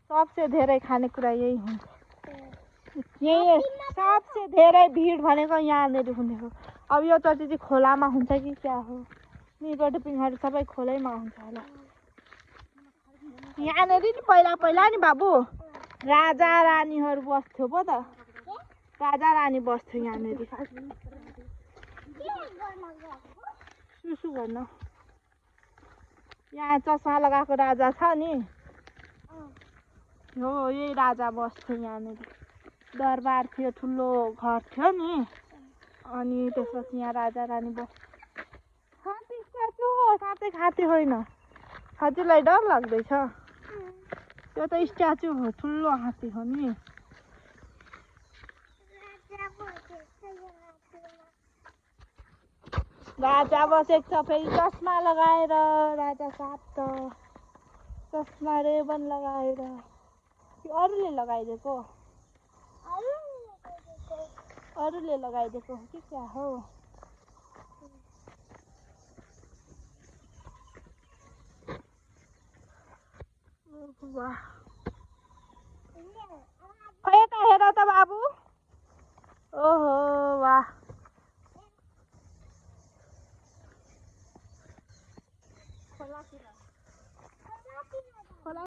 सबसे धेरै खानेकुरा यही हुन्छ। यही सबसे धेरै भिड भनेको यहाँनिर हुने हो। अब यो चोटि चाहिँ खोलामा हुन्छ कि क्या हो, यहीँबाट पिङहरू सबै खोलैमा हुन्छ होला। यहाँनिर नि पहिला पहिला नि बाबु राजा रानीहरू बस्थ्यो पो त, राजा रानी बस्थ्यो यहाँनिर। सुसु गर्न यहाँ चस्मा लगाएको राजा छ नि, हो यही राजा बस्थ्यो यहाँनिर। दरबार थियो, ठुलो घर थियो नि, अनि त्यसपछि यहाँ राजा रानी बस्थ्यो। हात्ती स्ट्याचु हो, साँच्चै हात्ती होइन। हजुरलाई डर लाग्दैछ? त्यो त स्ट्याचु हो, ठुलो हात्ती हो नि। राजा बसेको छ फेरि चस्मा लगाएर, राजा साहब त चस्मा रेबन लगाएर। अरूले लगाइदिएको, अरूले लगाइदिएको हो कि क्या हो? वाह, खै त हेर त बाबु, ओहो वाह।